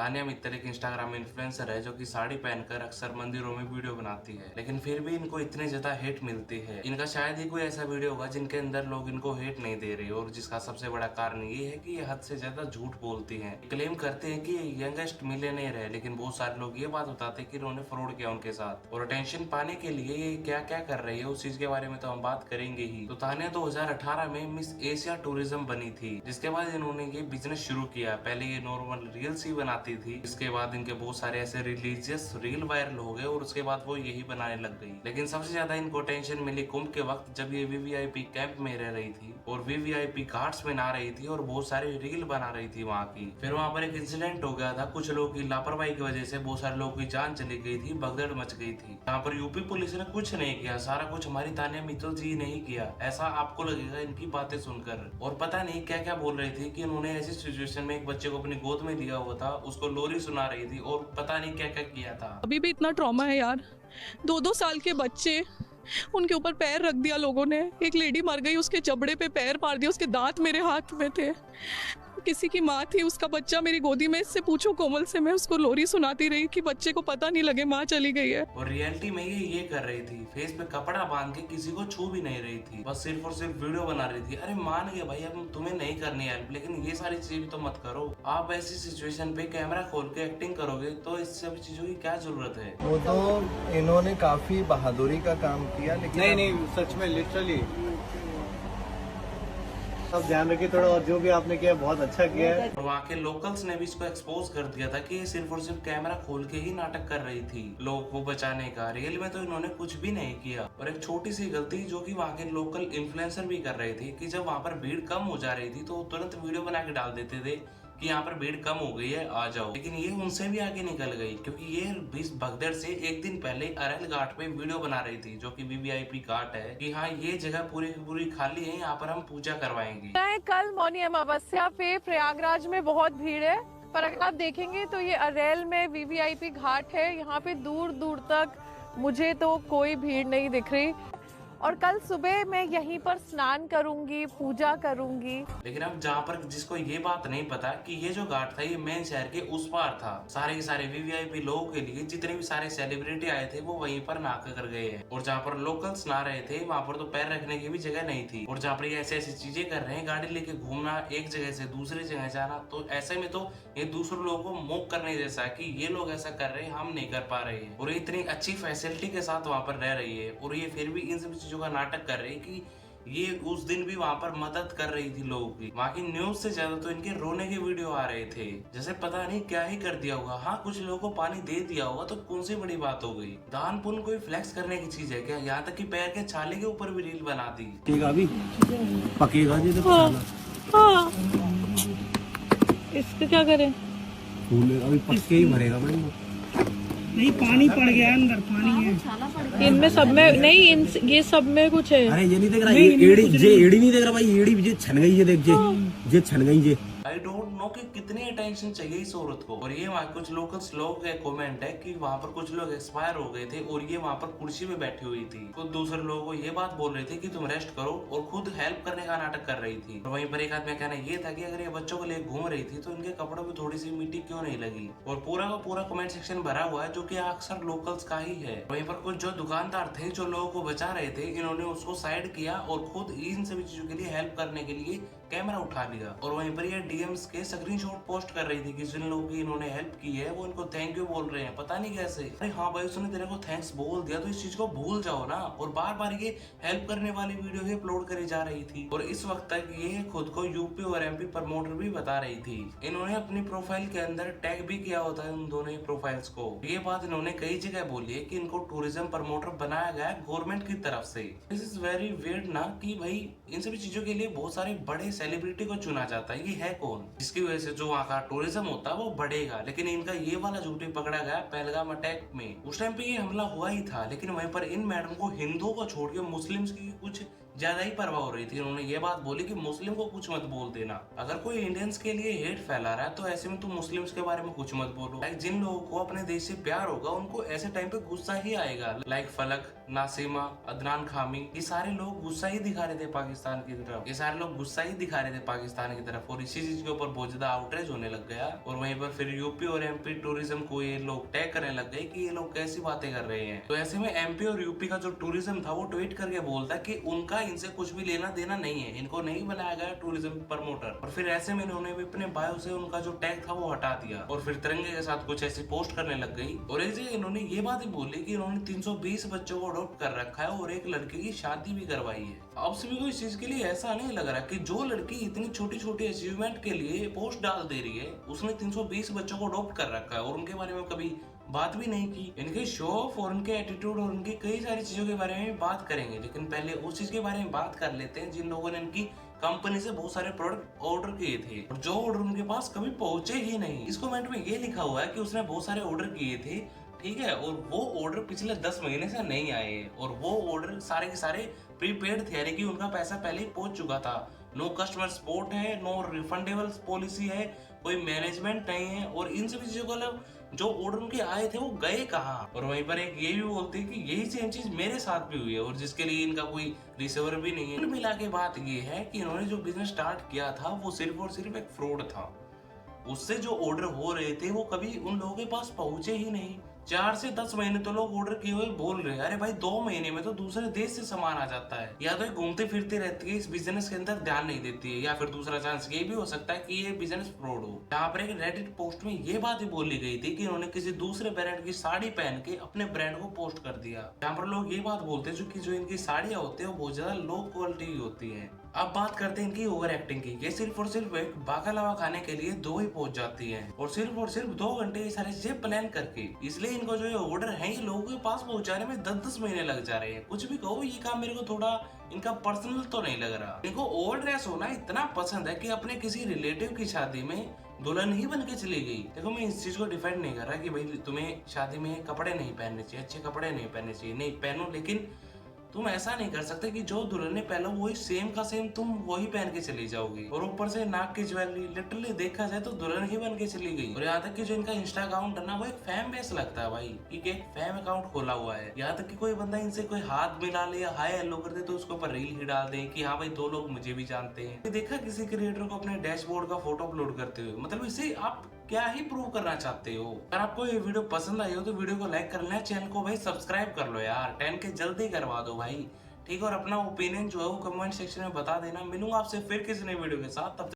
तानिया मित्तल एक Instagram influencer है जो कि साड़ी पहनकर अक्सर मंदिरों में वीडियो बनाती है, लेकिन फिर भी इनको इतनी ज्यादा हेट मिलती है। इनका शायद ही कोई ऐसा वीडियो होगा जिनके अंदर लोग इनको हेट नहीं दे रहे, और जिसका सबसे बड़ा कारण ये है कि ये हद से ज्यादा झूठ बोलती है। क्लेम करते हैं कि ये यंगेस्ट मिलियनेयर है, लेकिन बहुत सारे लोग ये बात बताते हैं कि इन्होंने फ्रॉड किया उनके साथ। और अटेंशन पाने के लिए ये क्या क्या कर रही है उस चीज के बारे में तो हम बात करेंगे ही। तो तानिया 2018 में मिस एशिया टूरिज्म बनी थी, जिसके बाद इन्होंने ये बिजनेस शुरू किया। पहले ये नॉर्मल रील्स ही बनाती थी, इसके बाद इनके बहुत सारे ऐसे रिलीजियस रील वायरल हो गए और उसके बाद वो यही बनाने लग गई। लेकिन सबसे ज्यादा इनको टेंशन मिली कुंभ के वक्त, जब ये वीवीआईपी कैंप में रह रही थी और वीवीआईपी घाट्स में नहा रही थी और बहुत सारे रील बना रही थी वहाँ की। फिर वहाँ पर एक इंसिडेंट हो गया था, कुछ लोगों की लापरवाही की वजह से बहुत सारे लोगों की जान चली गई थी, भगदड़ मच गई थी। यहाँ पर यूपी पुलिस ने कुछ नहीं किया, सारा कुछ हमारी तानिया मित्तल जी ने ही किया, ऐसा आपको लगेगा इनकी बातें सुनकर। और पता नहीं क्या क्या बोल रही थी कि उन्होंने ऐसी सिचुएशन में एक बच्चे को अपनी गोद में लिया हुआ था, उसको लोरी सुना रही थी और पता नहीं क्या क्या किया था। अभी भी इतना ट्रॉमा है यार। 2-2 साल के बच्चे, उनके ऊपर पैर रख दिया लोगों ने। एक लेडी मर गई, उसके जबड़े पे पैर मार दिया, उसके दांत मेरे हाथ में थे। किसी की माँ थी, उसका बच्चा मेरी गोदी में, इससे पूछो कोमल से, मैं उसको लोरी सुनाती रही कि बच्चे को पता नहीं लगे माँ चली गई है। और रियलिटी में ये कर रही थी, फेस पे कपड़ा बांध के किसी को छू भी नहीं रही थी, बस सिर्फ और सिर्फ वीडियो बना रही थी। अरे मान गए भाई, अब तुम्हें नहीं करनी हेल्प, लेकिन ये सारी चीजें भी तो मत करो। आप ऐसी सिचुएशन पे कैमरा खोल के एक्टिंग करोगे तो इस सब चीजों की क्या जरूरत है। वो तो इन्होंने काफी बहादुरी का काम किया, लेकिन नहीं सच में लिटरली सब ध्यान रखिए थोड़ा, और जो भी आपने किया बहुत अच्छा किया है। और वहाँ के लोकल्स ने भी इसको एक्सपोज कर दिया था कि ये सिर्फ और सिर्फ कैमरा खोल के ही नाटक कर रही थी लोगों को बचाने का। रियल में तो इन्होंने कुछ भी नहीं किया। और एक छोटी सी गलती जो कि वहाँ के लोकल इन्फ्लुएंसर भी कर रहे थे कि जब वहाँ पर भीड़ कम हो जा रही थी तो तुरंत वीडियो बना के डाल देते थे कि यहाँ पर भीड़ कम हो गई है, आ जाओ। लेकिन ये उनसे भी आगे निकल गई, क्योंकि ये इस भगदड़ से एक दिन पहले अरहल घाट पे वीडियो बना रही थी, जो कि वीवीआईपी घाट है, कि हाँ ये जगह पूरी की पूरी खाली है, यहाँ पर हम पूजा करवाएंगे। कल मौनी अमावस्या पे प्रयागराज में बहुत भीड़ है, पर अगर आप देखेंगे तो ये अरैल में वीवीआईपी घाट है, यहाँ पे दूर दूर तक मुझे तो कोई भीड़ नहीं दिख रही। और कल सुबह मैं यहीं पर स्नान करूंगी, पूजा करूंगी। लेकिन अब जहाँ पर जिसको ये बात नहीं पता कि ये जो घाट था ये मेन शहर के उस पार था, सारे के सारे वीवीआईपी लोगों के लिए जितने भी सारे सेलिब्रिटी आए थे वो वहीं पर नहा कर गए हैं। और जहाँ पर लोकल्स नहा रहे थे वहाँ पर तो पैर रखने की भी जगह नहीं थी। और जहाँ पर ये ऐसी ऐसी चीजें कर रहे हैं, गाड़ी लेके घूमना, एक जगह से दूसरी जगह जाना, तो ऐसे में तो ये दूसरे लोगों को मोक करने जैसा है कि ये लोग ऐसा कर रहे हैं, हम नहीं कर पा रहे हैं। और ये इतनी अच्छी फैसिलिटी के साथ वहाँ पर रह रही है और ये फिर भी इन सब चीजों का नाटक कर रही है कि ये उस दिन भी वहाँ पर मदद कर रही थी लोगों की। वहाँ की न्यूज से ज्यादा तो इनके रोने के वीडियो आ रहे थे, जैसे पता नहीं क्या ही कर दिया होगा। हाँ, कुछ लोगों को पानी दे दिया होगा तो कौन सी बड़ी बात हो गई। दान पुण्य कोई फ्लेक्स करने की चीज है क्या? यहाँ तक कि पैर के छाले के ऊपर भी रील बना दी। अभी पकेगा जी तो हाँ। इसका क्या करें? फूल अभी पक्के ही मरेगा भाई। नहीं, पानी पड़ गया अंदर, पानी है इनमें सब में नहीं, ये सब में कुछ है। अरे ये नहीं देख रहा, ये एड़ी नहीं देख रहा भाई, एड़ी ये छन गई, ये देख ये छन गई ये। आई डोंट नो कि कितनी अटेंशन चाहिए इस औरत को। और ये वहाँ कुछ लोकल्स लोग का कमेंट है कि वहाँ पर कुछ लोग एक्सपायर हो गए थे और ये वहाँ पर कुर्सी में बैठी हुई थी। कुछ दूसरे लोगों को ये बात बोल रहे थे कि तुम रेस्ट करो, और खुद हेल्प करने का नाटक कर रही थी। और वहीं पर एक आदमी का कहना ये था कि अगर ये बच्चों को लेकर घूम रही थी तो इनके कपड़ों में थोड़ी सी मिट्टी क्यों नहीं लगी। और पूरा का पूरा कमेंट सेक्शन भरा हुआ है जो कि अक्सर लोकल्स का ही है। वहीं पर कुछ जो दुकानदार थे जो लोगों को बचा रहे थे, इन्होंने उसको साइड किया और खुद इन सभी चीजों के लिए हेल्प करने के लिए कैमरा उठा लिया। और वहीं पर ये डीएम्स के स्क्रीनशॉट पोस्ट कर रही थी कि जिन लोगों की इन्होंने हेल्प की है वो इनको थैंक यू बोल रहे हैं, पता नहीं कैसे। अरे हाँ भाई, उसने तेरे को थैंक्स बोल दिया तो इस चीज को भूल जाओ ना। और बार बार ये हेल्प करने वाली वीडियो ही अपलोड करी जा रही थी। और इस वक्त तक ये खुद को यूपी और एमपी प्रमोटर भी बता रही थी। इन्होंने अपनी प्रोफाइल के अंदर टैग भी किया होता है उन दोनों प्रोफाइल्स को। ये बात इन्होंने कई जगह बोली है कि इनको टूरिज्म प्रमोटर बनाया गया है गवर्नमेंट की तरफ से। दिस इज वेरी वियर्ड ना, कि भाई इन सभी चीजों के लिए बहुत सारे बड़े सेलिब्रिटी को चुना जाता है। ये है कौन जिसकी वजह से जो वहाँ का टूरिज्म होता है वो बढ़ेगा। लेकिन इनका ये वाला झूठी पकड़ा गया पहलगाम अटैक में। उस टाइम पे ये हमला हुआ ही था, लेकिन वहीं पर इन मैडम को हिंदुओं को छोड़ के मुस्लिम्स की कुछ ज्यादा ही परवाह हो रही थी। उन्होंने ये बात बोली कि मुस्लिम को कुछ मत बोल देना। अगर कोई इंडियंस के लिए हेट फैला रहा है तो ऐसे में तुम मुस्लिम्स के बारे में कुछ मत बोलो। लाइक जिन लोगों को अपने देश से प्यार होगा उनको ऐसे टाइम पे गुस्सा ही आएगा। लाइक फलक, नासिमा, अदनान खामी, ये सारे लोग गुस्सा ही दिखा रहे थे पाकिस्तान की तरफ। ये सारे लोग गुस्सा ही दिखा रहे थे पाकिस्तान की तरफ और इसी चीज के ऊपर बहुत ज्यादा आउटरीच होने लग गया। और वहीं पर फिर यूपी और एमपी टूरिज्म को ये लोग टैग करने लग गए कि ये लोग कैसी बातें कर रहे हैं। तो ऐसे में एमपी और यूपी का जो टूरिज्म था वो ट्वीट करके बोलता कि उनका इनसे कुछ भी लेना देना नहीं है, इनको नहीं बनाया गया टूरिज्म प्रमोटर। और फिर ऐसे में इन्होंने भी अपने बायो से उनका जो टैग था वो हटा दिया और फिर तिरंगे के साथ कुछ ऐसी पोस्ट करने लग गई। और एक जगह इन्होंने ये बात ही बोली कि इन्होंने 320 बच्चों को अडॉप्ट कर रखा है और एक लड़के की शादी भी करवाई है। अब सभी को इस चीज के लिए ऐसा नहीं लग रहा कि जो लड़की इतनी छोटी छोटी अचीवमेंट के लिए पोस्ट डाल दे रही है उसने 320 बच्चों को अडॉप्ट कर रखा है और उनके बारे में कभी बात भी नहीं की। इनके शो ऑफ और उनके एटीट्यूड और उनकी कई सारी चीजों के बारे में बात करेंगे, लेकिन पहले उस चीज के बारे में बात कर लेते हैं जिन लोगों ने इनकी कंपनी से बहुत सारे प्रोडक्ट ऑर्डर किए थे और जो ऑर्डर उनके पास कभी पहुंचे ही नहीं। इस कमेंट में ये लिखा हुआ है कि उसने बहुत सारे ऑर्डर किए थे, ठीक है, और वो ऑर्डर पिछले 10 महीने से नहीं आए और वो ऑर्डर सारे के सारे प्रीपेड थे, यानी कि उनका पैसा पहले ही पहुंच चुका था। नो कस्टमर सपोर्ट है, नो रिफंडेबल पॉलिसी है, कोई मैनेजमेंट नहीं है और इन सभी चीजों को अलग जो ऑर्डर उनके आए थे वो गए कहाँ। और वहीं पर एक ये भी बोलते हैं कि यही सेम चीज मेरे साथ भी हुई है और जिसके लिए इनका कोई रिसीवर भी नहीं है। कुल मिला के बात ये है कि इन्होंने जो बिजनेस स्टार्ट किया था वो सिर्फ और सिर्फ एक फ्रॉड था। उससे जो ऑर्डर हो रहे थे वो कभी उन लोगों के पास पहुंचे ही नहीं। 4 से 10 महीने तो लोग ऑर्डर किए हुए बोल रहे हैं, अरे भाई 2 महीने में तो दूसरे देश से सामान आ जाता है। या तो ये घूमते फिरते रहती है, इस बिजनेस के अंदर ध्यान नहीं देती है, या फिर दूसरा चांस ये भी हो सकता है कि ये बिजनेस फ्रॉड हो। यहाँ पर एक रेडिट पोस्ट में ये बात ही बोली गई थी कि उन्होंने किसी दूसरे ब्रांड की साड़ी पहन के अपने ब्रांड को पोस्ट कर दिया। यहाँ पर लोग ये बात बोलते हैं कि जो इनकी साड़ियाँ होती है वो बहुत ज्यादा लो क्वालिटी की होती है। अब बात करते हैं इनकी ओवर एक्टिंग की। ये सिर्फ और सिर्फ एक बाकलावा खाने के लिए 2 ही पहुंच जाती है और सिर्फ 2 घंटे ये सारी चीजें प्लान करके, इसलिए इनको जो ये ऑर्डर है ये लोगों के पास पहुंचाने में 10-10 महीने लग जा रहे हैं। कुछ भी कहो, ये काम मेरे को थोड़ा इनका पर्सनल तो नहीं लग रहा। इनको ओवर ड्रेस होना इतना पसंद है कि अपने किसी रिलेटिव की शादी में दुल्हन ही बन के चली गई। देखो मैं इस चीज को डिफेंड नहीं कर रहा कि भाई तुम्हें शादी में कपड़े नहीं पहनने चाहिए, अच्छे कपड़े नहीं पहनने चाहिए, नहीं पहनो, लेकिन तुम ऐसा नहीं कर सकते कि जो दुल्हन ने पहना वही सेम का सेम तुम वही पहन के चली जाओगी। और ऊपर से नाक की ज्वेलरी, लिटरली देखा जाए तो दुल्हन ही बन के चली गई। और यहाँ तक कि जो इनका इंस्टा अकाउंट है ना वो एक फैम बेस लगता है भाई, कि एक फैम अकाउंट खोला हुआ है। यहाँ तक कि कोई बंदा इनसे कोई हाथ मिला ले या हाय हेलो कर दे तो उसके ऊपर रील ही डाल दे कि हाँ भाई 2 लोग मुझे भी जानते हैं। देखा किसी क्रिएटर को अपने डैशबोर्ड का फोटो अपलोड करते हुए, मतलब इसे आप क्या ही प्रूव करना चाहते हो। अगर आपको ये वीडियो पसंद आई हो तो वीडियो को लाइक कर लेना, चैनल को भाई सब्सक्राइब कर लो यार, 10K जल्दी करवा दो भाई, ठीक है। और अपना ओपिनियन जो है वो कमेंट सेक्शन में बता देना। मिलूंगा आपसे फिर किसी नई वीडियो के साथ, तब